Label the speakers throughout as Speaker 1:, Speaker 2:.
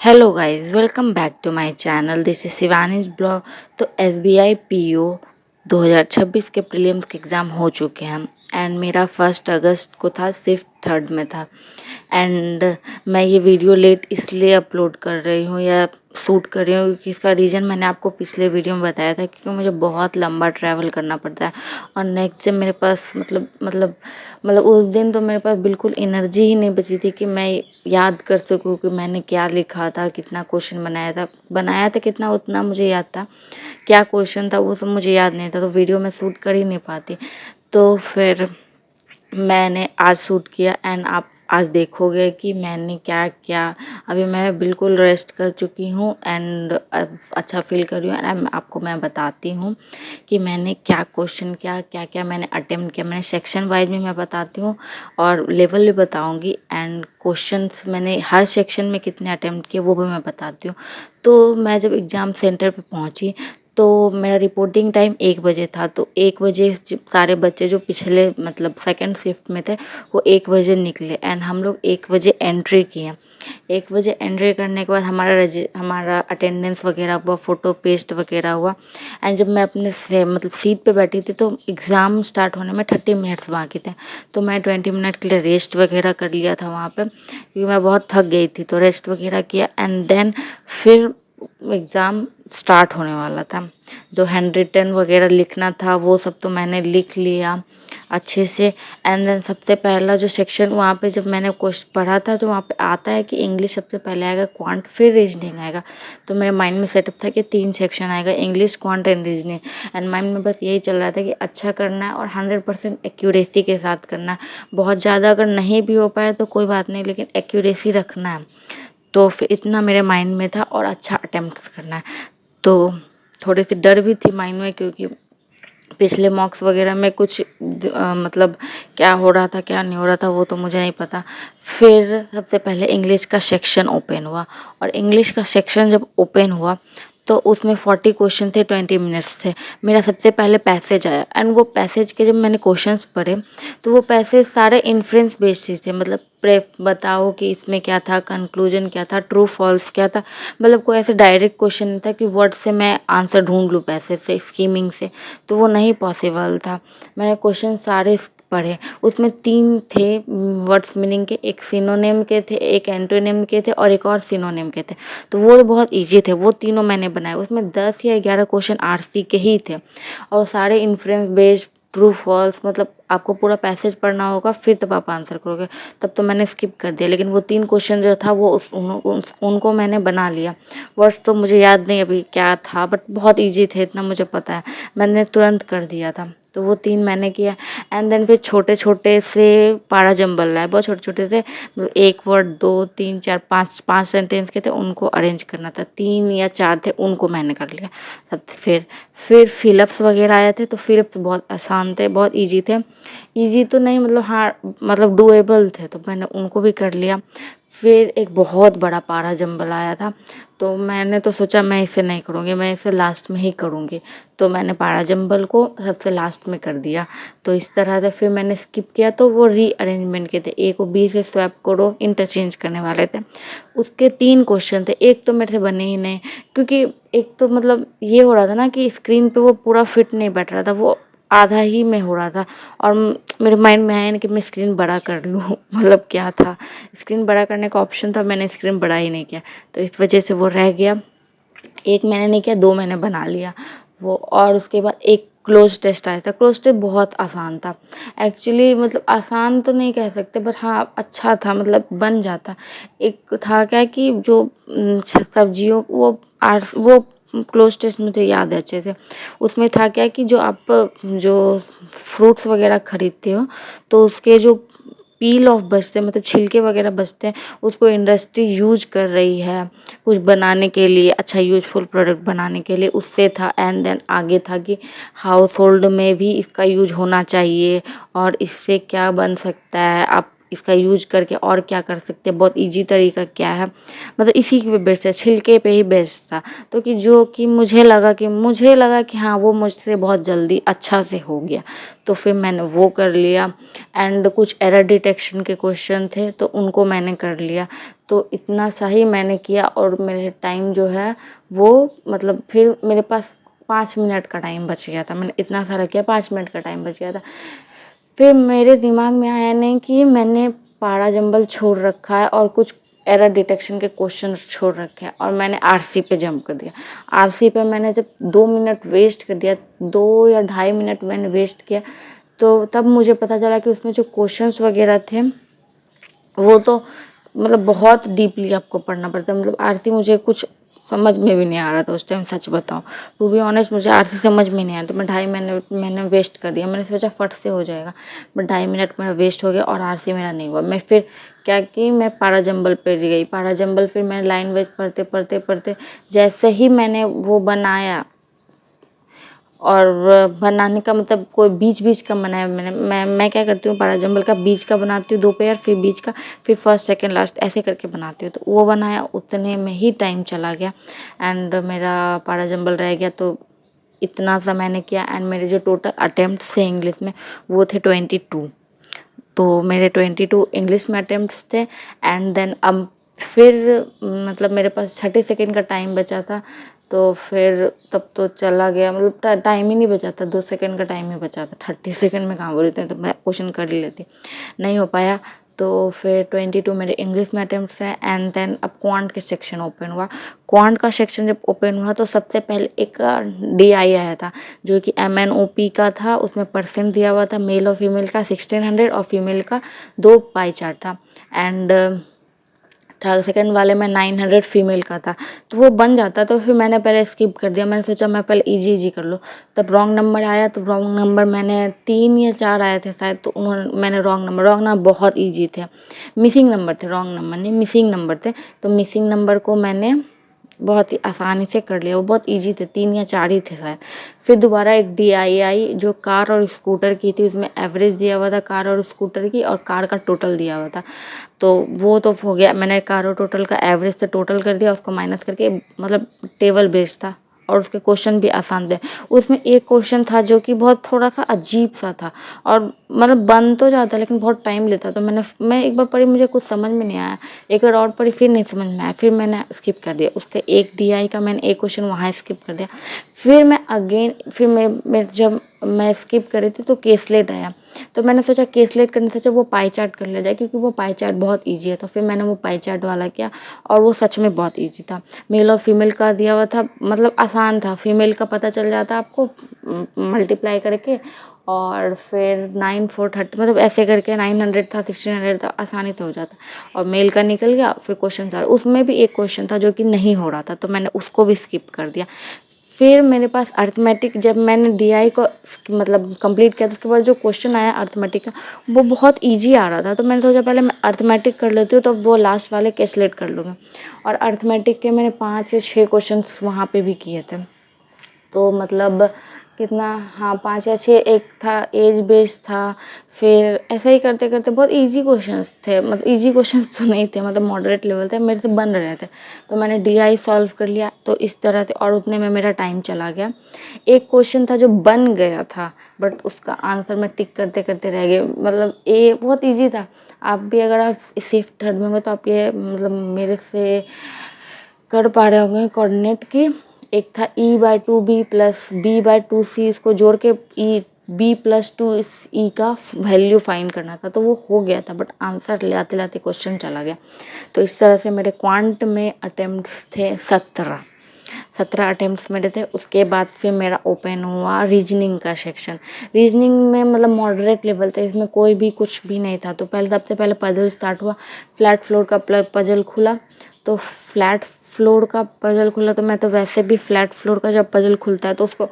Speaker 1: Hello guys, welcome back to my channel. This is Shivani's blog. तो SBI PO 2026 के prelims के exam हो चुके हैं एंड मेरा 1 अगस्त को था, सिर्फ थर्ड में था। एंड मैं ये वीडियो लेट इसलिए अपलोड कर रही हूँ या शूट कर रही हूँ क्योंकि इसका रीज़न मैंने आपको पिछले वीडियो में बताया था, क्योंकि मुझे बहुत लंबा ट्रैवल करना पड़ता है और नेक्स्ट डे मेरे पास मतलब उस दिन तो मेरे पास बिल्कुल एनर्जी ही नहीं बची थी कि मैं याद कर सकूँ कि मैंने क्या लिखा था, कितना क्वेश्चन बनाया था कितना, उतना मुझे याद था। क्या क्वेश्चन था वो सब मुझे याद नहीं था, तो वीडियो में शूट कर ही नहीं पाती। तो फिर मैंने आज शूट किया एंड आप आज देखोगे कि मैंने क्या क्या। अभी मैं बिल्कुल रेस्ट कर चुकी हूँ एंड अच्छा फील कर रही हूँ एंड आपको मैं बताती हूँ कि मैंने क्या क्वेश्चन क्या क्या मैंने अटेम्प्ट किया। मैंने सेक्शन वाइज भी मैं बताती हूँ और लेवल भी बताऊँगी एंड क्वेश्चंस मैंने हर सेक्शन में कितने अटेम्प्ट किए वो भी मैं बताती हूँ। तो मैं जब एग्ज़ाम सेंटर पे पहुँची तो मेरा रिपोर्टिंग टाइम 1 बजे था। तो 1 बजे सारे बच्चे जो पिछले मतलब सेकंड शिफ्ट में थे वो 1 बजे निकले एंड हम लोग 1 बजे एंट्री किए। 1 बजे एंट्री करने के बाद हमारा अटेंडेंस वगैरह हुआ, फ़ोटो पेस्ट वगैरह हुआ एंड जब मैं अपने से मतलब सीट पे बैठी थी तो एग्ज़ाम स्टार्ट होने में 30 मिनट्स बाकी थे। तो मैं 20 मिनट के लिए रेस्ट वगैरह कर लिया था वहाँ पे, क्योंकि मैं बहुत थक गई थी। तो रेस्ट वगैरह किया एंड देन फिर एग्ज़ाम स्टार्ट होने वाला था। जो हैंड रिटन वगैरह लिखना था वो सब तो मैंने लिख लिया अच्छे से। एंड देन सबसे पहला जो सेक्शन वहाँ पे जब मैंने क्वेश्चन पढ़ा था तो वहाँ पे आता है कि इंग्लिश सबसे पहले आएगा, क्वांट फिर रीजनिंग आएगा। तो मेरे माइंड में सेटअप था कि 3 सेक्शन आएगा, English, quant and reasoning. And mind में बस यही चल रहा था कि अच्छा करना है और 100% एक्यूरेसी के साथ करना है। बहुत ज़्यादा अगर नहीं भी हो पाए तो कोई बात नहीं, लेकिन एक्यूरेसी रखना है। तो फिर इतना मेरे माइंड में था और अच्छा अटेम्प्ट करना है। तो थोड़ी-सी डर भी थी माइंड में, क्योंकि पिछले मॉक्स वगैरह में कुछ मतलब क्या हो रहा था क्या नहीं हो रहा था वो तो मुझे नहीं पता। फिर सबसे पहले इंग्लिश का सेक्शन ओपन हुआ और इंग्लिश का सेक्शन जब ओपन हुआ तो उसमें 40 क्वेश्चन थे, 20 मिनट्स थे। मेरा सबसे पहले पैसेज आया एंड वो पैसेज के जब मैंने क्वेश्चंस पढ़े तो वो पैसेज सारे इन्फ्रेंस बेस्ड थे। मतलब प्रेप बताओ कि इसमें क्या था, कंक्लूजन क्या था, ट्रू फॉल्स क्या था। मतलब कोई ऐसे डायरेक्ट क्वेश्चन नहीं था कि वर्ड से मैं आंसर ढूंढ लूँ पैसेज से, स्कीमिंग से। तो वो नहीं पॉसिबल था। मैंने क्वेश्चन सारे पढ़े, उसमें 3 थे वर्ड्स मीनिंग के, एक सिनोनिम के थे, एक एंटोनिम के थे और एक और सिनोनिम के थे। तो वो बहुत ईजी थे, वो तीनों मैंने बनाए। उसमें 10 या 11 क्वेश्चन आरसी के ही थे और सारे इन्फ्रेंस बेस्ड, ट्रू फॉल्स। मतलब आपको पूरा पैसेज पढ़ना होगा फिर तब आप आंसर करोगे। तब तो मैंने स्किप कर दिया, लेकिन वो 3 क्वेश्चन जो था वो उनको मैंने बना लिया। वर्ड्स तो मुझे याद नहीं अभी क्या था, बट बहुत ईजी थे, इतना मुझे पता है। मैंने तुरंत कर दिया था। तो वो 3 मैंने किया एंड देन फिर छोटे-छोटे से पारा जंबल लाए, बहुत छोटे-छोटे से। 1 वर्ड, 2, 3, 4, 5 सेंटेंस के थे, उनको अरेंज करना था। 3 या 4 थे, उनको मैंने कर लिया। सब फिर फिलअप्स वगैरह आए थे, तो फिलअप्स बहुत आसान थे, बहुत ईजी थे। ईजी तो नहीं मतलब हाँ, मतलब डूएबल थे, तो मैंने उनको भी कर लिया। फिर एक बहुत बड़ा पारा जंबल आया था, तो मैंने तो सोचा मैं इसे नहीं करूँगी, मैं इसे लास्ट में ही करूँगी। तो मैंने पारा जंबल को सबसे लास्ट में कर दिया। तो इस तरह से फिर मैंने स्किप किया, तो वो रीअरेंजमेंट के थे। ए को बी से स्वैप करो, इंटरचेंज करने वाले थे। उसके 3 क्वेश्चन थे, एक तो मेरे से बने ही नहीं, क्योंकि एक तो मतलब ये हो रहा था ना कि स्क्रीन पे वो पूरा फिट नहीं बैठ रहा था, वो आधा ही में हो रहा था। और मेरे माइंड में आया ना कि मैं स्क्रीन बड़ा कर लूँ मतलब क्या था, स्क्रीन बड़ा करने का ऑप्शन था, मैंने स्क्रीन बड़ा ही नहीं किया। तो इस वजह से वो रह गया। एक मैंने नहीं किया, 2 मैंने बना लिया वो। और उसके बाद एक क्लोज़ टेस्ट आया था। क्लोज़ टेस्ट बहुत आसान था एक्चुअली, मतलब आसान तो नहीं कह सकते, बट हाँ अच्छा था, मतलब बन जाता। एक था क्या कि जो सब्जियों वो क्लोज़ टेस्ट मुझे याद है अच्छे से। उसमें था क्या कि जो फ्रूट्स वगैरह खरीदते हो तो उसके जो पील ऑफ बचते हैं, मतलब छिलके वगैरह बचते हैं, उसको इंडस्ट्री यूज कर रही है कुछ बनाने के लिए, अच्छा यूज़फुल प्रोडक्ट बनाने के लिए, उससे था। एंड देन आगे था कि हाउस होल्ड में भी इसका यूज होना चाहिए और इससे क्या बन सकता है, आप इसका यूज करके और क्या कर सकते हैं, बहुत ईजी तरीका क्या है, मतलब इसी पे बेस्ड है, छिलके पे ही बेस्ड था। तो कि जो कि मुझे लगा कि हाँ वो मुझसे बहुत जल्दी अच्छा से हो गया, तो फिर मैंने वो कर लिया। एंड कुछ एरर डिटेक्शन के क्वेश्चन थे तो उनको मैंने कर लिया। तो इतना सा ही मैंने किया और मेरे टाइम जो है वो मतलब फिर मेरे पास 5 मिनट का टाइम बच गया था। मैंने इतना सारा किया, 5 मिनट का टाइम बच गया था। फिर मेरे दिमाग में आया नहीं कि मैंने पारा जंबल छोड़ रखा है और कुछ एरर डिटेक्शन के क्वेश्चन छोड़ रखे हैं और मैंने आरसी पे जंप कर दिया। आरसी पे मैंने जब 2 मिनट वेस्ट कर दिया, 2 या ढाई मिनट मैंने वेस्ट किया, तो तब मुझे पता चला कि उसमें जो क्वेश्चंस वगैरह थे वो तो मतलब बहुत डीपली आपको पढ़ना पड़ता है। मतलब आरसी मुझे कुछ समझ में भी नहीं आ रहा था उस टाइम, सच बताऊँ टू बी ऑनेस्ट, मुझे आरसी समझ में नहीं आया। तो मैं ढाई मिनट मैंने वेस्ट कर दिया। मैंने सोचा फट से हो जाएगा, बट ढाई मिनट मेरा वेस्ट हो गया और आरसी मेरा नहीं हुआ। मैं फिर क्या कि मैं पारा जंबल पे गई। पारा जंबल फिर मैंने लाइन वाइज पढ़ते जैसे ही मैंने वो बनाया, और बनाने का मतलब कोई बीच का बनाया मैं क्या करती हूँ, पारा जंबल का बीच का बनाती हूँ 2 पेयर, फिर बीच का, फिर फर्स्ट सेकंड लास्ट ऐसे करके बनाती हूँ। तो वो बनाया, उतने में ही टाइम चला गया एंड मेरा पारा जंबल रह गया। तो इतना सा मैंने किया एंड मेरे जो टोटल अटेम्प्ट थे इंग्लिश में वो थे 22। तो मेरे 22 इंग्लिश में अटेम्प्ट्स थे एंड देन अब फिर मतलब मेरे पास 30 सेकंड का टाइम बचा था। तो फिर तब तो चला गया, मतलब टाइम ही नहीं बचा था, 2 सेकंड का टाइम ही बचा था। 30 सेकंड में कहाँ बोल रही थी, तो मैं क्वेश्चन कर ही लेती, नहीं हो पाया। तो फिर 22 मेरे इंग्लिश में अटेम्प्ट्स हैं एंड देन अब क्वांट के सेक्शन ओपन हुआ। क्वांट का सेक्शन जब ओपन हुआ तो सबसे पहले एक DI आया था जो कि MNOP का था। उसमें परसेंट दिया हुआ था, मेल और फीमेल का 1600 और फीमेल का 2 पाई चार्ट था। एंड थर्ड सेकंड वाले में 900 फीमेल का था। तो वो बन जाता, तो फिर मैंने पहले स्किप कर दिया। मैंने सोचा मैं पहले इजी कर लूँ। तब रॉन्ग नंबर आया, तो रॉन्ग नंबर मैंने 3 या 4 आए थे शायद, तो मैंने रॉन्ग नंबर बहुत ईजी थे, मिसिंग नंबर थे, रॉन्ग नंबर नहीं मिसिंग नंबर थे। तो मिसिंग नंबर को मैंने बहुत ही आसानी से कर लिया, वो बहुत ईजी थे, 3 या 4 ही थे शायद। फिर दोबारा एक DI आई जो कार और स्कूटर की थी, उसमें एवरेज दिया हुआ था कार और स्कूटर की और कार का टोटल दिया हुआ था। तो वो तो हो गया, मैंने कार और टोटल का एवरेज से टोटल कर दिया, उसको माइनस करके, मतलब टेबल बेस्ड था और उसके क्वेश्चन भी आसान थे। उसमें एक क्वेश्चन था जो कि बहुत थोड़ा सा अजीब सा था और मतलब बन तो जाता लेकिन बहुत टाइम लेता। तो मैं एक बार पढ़ी, मुझे कुछ समझ में नहीं आया, एक बार और पढ़ी फिर नहीं समझ में आया, फिर मैंने स्किप कर दिया। उसके एक DI का मैंने एक क्वेश्चन वहाँ स्किप कर दिया। फिर मैं अगेन फिर मैं जब मैं स्किप कर रही थी तो केसलेट आया। तो मैंने सोचा केसलेट करने से अच्छा वो पाई चार्ट कर लिया जाए, क्योंकि वो पाई चार्ट बहुत ईजी है। तो फिर मैंने वो पाई चार्ट वाला किया और वो सच में बहुत ईजी था। मेल और फीमेल का दिया हुआ था, मतलब आसान था। फीमेल का पता चल जाता आपको मल्टीप्लाई करके, और फिर 9 4 30 मतलब ऐसे करके 900 था 1600 था, आसानी से हो जाता। और मेल का निकल गया। फिर क्वेश्चन था, उसमें भी एक क्वेश्चन था जो कि नहीं हो रहा था, तो मैंने उसको भी स्किप कर दिया। फिर मेरे पास अर्थमेटिक, जब मैंने DI को मतलब कंप्लीट किया तो उसके बाद जो क्वेश्चन आया अर्थमेटिक का वो बहुत इजी आ रहा था। तो मैंने सोचा पहले मैं अर्थमेटिक कर लेती हूँ, तो वो लास्ट वाले कैलकुलेट कर लूँगी। और अर्थमेटिक के मैंने 5 या 6 क्वेश्चंस वहाँ पे भी किए थे। तो मतलब कितना, हाँ 5 या 6, एक था एज बेस्ड था। फिर ऐसा ही करते करते बहुत इजी क्वेश्चंस थे, मतलब इजी क्वेश्चंस तो नहीं थे, मतलब मॉडरेट लेवल थे, मेरे से बन रहे थे। तो मैंने DI सॉल्व कर लिया, तो इस तरह से, और उतने में मेरा टाइम चला गया। एक क्वेश्चन था जो बन गया था बट उसका आंसर मैं टिक करते करते रह गई, मतलब बहुत ईजी था। आप भी अगर आप सिर्फ थर्ड में होंगे तो आप ये मतलब मेरे से कर पा रहे होंगे कोऑर्डिनेट की। एक था E/2B प्लस B/2C, इसको जोड़ के B+2 इस E का वैल्यू फाइंड करना था। तो वो हो गया था but answer latte latte question चला गया। तो इस तरह से मेरे क्वांट में अटेम्प्ट्स थे 17 अटेम्प्ट्स मेरे थे। उसके बाद फिर मेरा ओपन हुआ रीजनिंग का सेक्शन। रीजनिंग में मतलब मॉडरेट लेवल था, इसमें कोई भी कुछ भी नहीं था। तो सबसे पहले पजल स्टार्ट हुआ, फ्लैट फ्लोर का पजल खुला। तो फ्लैट फ्लोर का पजल खुला, तो मैं तो वैसे भी फ्लैट फ्लोर का जब पजल खुलता है तो उसको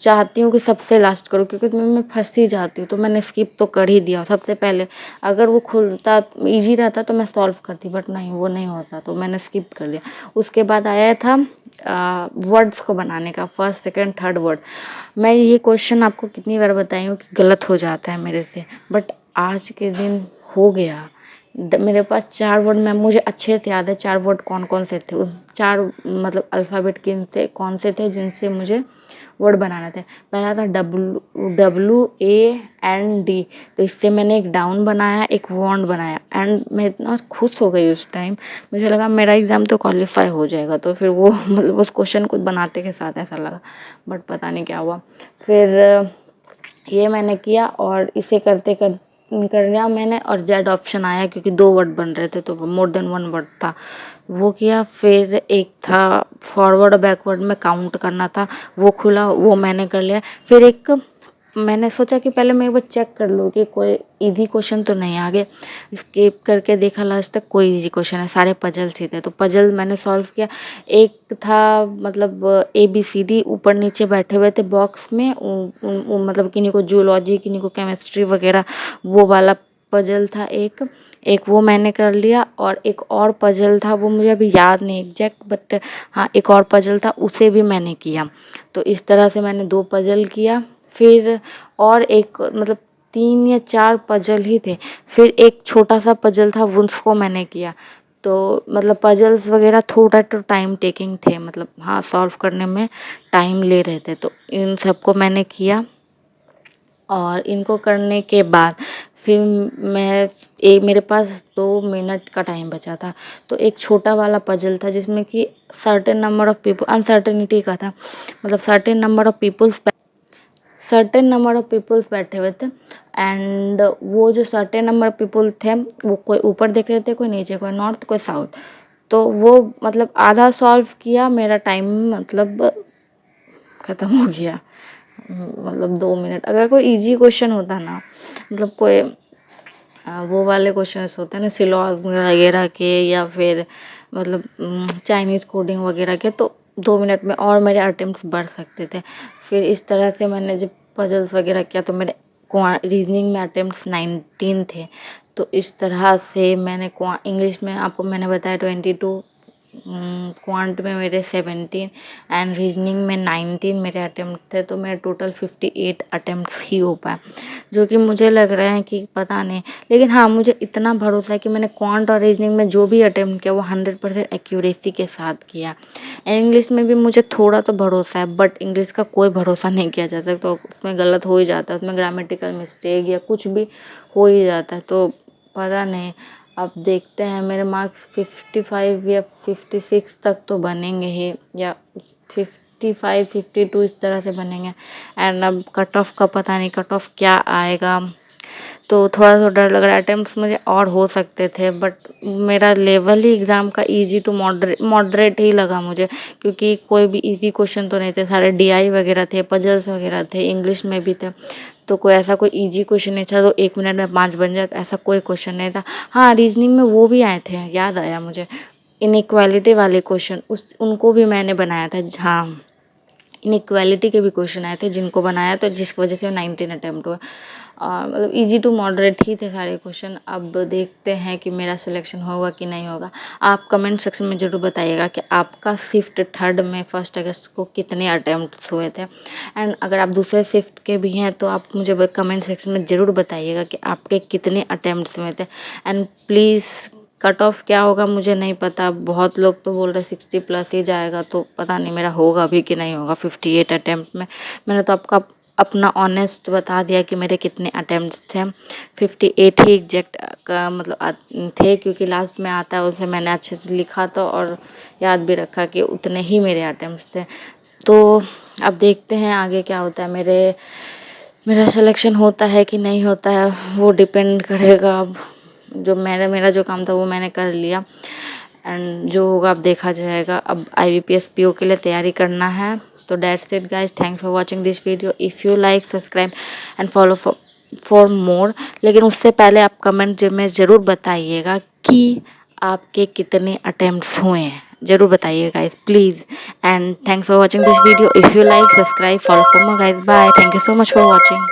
Speaker 1: चाहती हूँ कि सबसे लास्ट करूँ, क्योंकि मैं फंस ही जाती हूँ। तो मैंने स्किप तो कर ही दिया सबसे पहले। अगर वो खुलता ईजी रहता तो मैं सॉल्व करती, बट नहीं, वो नहीं होता, तो मैंने स्किप कर दिया। उसके बाद आया था वर्ड्स को बनाने का, फर्स्ट सेकंड थर्ड वर्ड। मैं ये क्वेश्चन आपको कितनी बार बताई हूँ कि गलत हो जाता है मेरे से, बट आज के दिन हो गया। मेरे पास 4 वर्ड में मुझे अच्छे से याद है 4 वर्ड कौन-कौन से थे। उस 4 मतलब अल्फ़ाबेट किन से कौन से थे जिनसे मुझे वर्ड बनाना थे। पहला था WAND, तो इससे मैंने एक डाउन बनाया, एक वांड बनाया एंड मैं इतना खुश हो गई उस टाइम, मुझे लगा मेरा एग्ज़ाम तो क्वालीफाई हो जाएगा। तो फिर वो मतलब उस क्वेश्चन को बनाते के साथ ऐसा लगा, बट पता नहीं क्या हुआ। फिर ये मैंने किया और इसे कर लिया मैंने और जेड ऑप्शन आया क्योंकि 2 वर्ड बन रहे थे तो मोर देन 1 वर्ड था, वो किया। फिर एक था फॉरवर्ड और बैकवर्ड में काउंट करना था, वो खुला, वो मैंने कर लिया। फिर एक मैंने सोचा कि पहले मैं एक बार चेक कर लूँ कि कोई ईज़ी क्वेश्चन तो नहीं आ गए। स्किप करके देखा लास्ट तक कोई ईज़ी क्वेश्चन है, सारे पजल्स ही थे। तो पजल मैंने सॉल्व किया। एक था मतलब ABCD ऊपर नीचे बैठे हुए थे बॉक्स में, मतलब किन्हीं को जूलॉजी, किन्हीं को केमिस्ट्री वगैरह, वो वाला पजल था एक। एक वो मैंने कर लिया और एक और पजल था, वो मुझे अभी याद नहीं एग्जैक्ट, बट हाँ एक और पजल था, उसे भी मैंने किया। तो इस तरह से मैंने 2 पजल किया। फिर और एक मतलब 3 या 4 पजल ही थे। फिर एक छोटा-सा पजल था, वो उसको मैंने किया। तो मतलब पजल्स वगैरह थोड़ा तो टाइम टेकिंग थे, मतलब हाँ सॉल्व करने में टाइम ले रहे थे। तो इन सबको मैंने किया और इनको करने के बाद फिर मेरे पास 2 मिनट का टाइम बचा था। तो एक छोटा वाला पजल था जिसमें कि certain number of people, uncertainty का था, मतलब सर्टेन नंबर ऑफ पीपल्स बैठे हुए थे एंड वो जो सर्टेन नंबर ऑफ पीपल थे वो कोई ऊपर देख रहे थे, कोई नीचे, कोई नॉर्थ, कोई साउथ। तो वो मतलब आधा सॉल्व किया, मेरा टाइम मतलब ख़त्म हो गया। मतलब 2 मिनट। अगर कोई इजी क्वेश्चन होता ना, मतलब कोई वो वाले क्वेश्चंस होते हैं ना सिलॉग वगैरह के, या फिर मतलब चाइनीज़ कोडिंग वगैरह के, तो 2 मिनट में और मेरे अटेम्प्ट्स बढ़ सकते थे। फिर इस तरह से मैंने जब पजल्स वगैरह किया तो मेरे रीजनिंग में अटेम्प्ट्स 19 थे। तो इस तरह से मैंने इंग्लिश में आपको मैंने बताया 22, क्वांट में मेरे 17 एंड रीजनिंग में 19 मेरे अटेम्प्ट थे। तो मेरे टोटल 58 अटेम्प्ट्स ही हो पाए, जो कि मुझे लग रहा है कि पता नहीं, लेकिन हाँ मुझे इतना भरोसा है कि मैंने क्वांट और रीजनिंग में जो भी अटेम्प्ट किया वो 100% एक्यूरेसी के साथ किया। इंग्लिश में भी मुझे थोड़ा तो भरोसा है, बट इंग्लिश का कोई भरोसा नहीं किया जा सकता, तो उसमें गलत हो ही जाता है, उसमें ग्रामेटिकल मिस्टेक या कुछ भी हो ही जाता है। तो पता नहीं, अब देखते हैं। मेरे मार्क्स 55 या 56 तक तो बनेंगे ही, या 55 52 इस तरह से बनेंगे। एंड अब कट ऑफ का पता नहीं, कट ऑफ क्या आएगा, तो थोड़ा सा डर लग रहा है। अटेम्प्ट्स मुझे और हो सकते थे, बट मेरा लेवल ही एग्ज़ाम का इजी टू मॉडरेट ही लगा मुझे, क्योंकि कोई भी इजी क्वेश्चन तो नहीं थे, सारे DI वगैरह थे, पजल्स वगैरह थे, इंग्लिश में भी थे। तो कोई ऐसा कोई इजी क्वेश्चन नहीं था तो 1 मिनट में 5 बन जाए, ऐसा कोई क्वेश्चन नहीं था। हाँ रीजनिंग में वो भी आए थे, याद आया मुझे, इनइक्वालिटी वाले क्वेश्चन, उस उनको भी मैंने बनाया था। हाँ इनइक्वालिटी के भी क्वेश्चन आए थे जिनको बनाया, तो जिसकी वजह से 19 अटैम्प्ट हुआ। मतलब इजी टू मॉडरेट ही थे सारे क्वेश्चन। अब देखते हैं कि मेरा सिलेक्शन होगा कि नहीं होगा। आप कमेंट सेक्शन में ज़रूर बताइएगा कि आपका शिफ्ट थर्ड में 1 अगस्त को कितने अटैम्प्ट हुए थे। एंड अगर आप दूसरे शिफ्ट के भी हैं तो आप मुझे कमेंट सेक्शन में ज़रूर बताइएगा कि आपके कितने अटैम्प्ट हुए थे। एंड प्लीज़ कट ऑफ क्या होगा मुझे नहीं पता, बहुत लोग तो बोल रहे 60 प्लस ही जाएगा, तो पता नहीं मेरा होगा भी कि नहीं होगा 58 अटैम्प्ट में। मैंने तो आपका अपना ऑनेस्ट बता दिया कि मेरे कितने अटैम्प्ट्स थे। 58 ही एग्जैक्ट का मतलब थे, क्योंकि लास्ट में आता है उसे मैंने अच्छे से लिखा था और याद भी रखा कि उतने ही मेरे अटैम्प्ट्स थे। तो अब देखते हैं आगे क्या होता है। मेरा सिलेक्शन होता है कि नहीं होता है वो डिपेंड करेगा। अब जो मेरा जो काम था वो मैंने कर लिया, एंड जो होगा अब देखा जाएगा। अब IBPS PO के लिए तैयारी करना है। तो that's it guys, thanks for watching this video. If you like, subscribe and follow for मोर। लेकिन उससे पहले आप कमेंट में ज़रूर बताइएगा कि आपके कितने अटेम्प्ट्स हुए हैं, ज़रूर बताइएगा guys please. And thanks for watching this video. If you like, subscribe, follow for more guys. Bye, thank you so much for watching.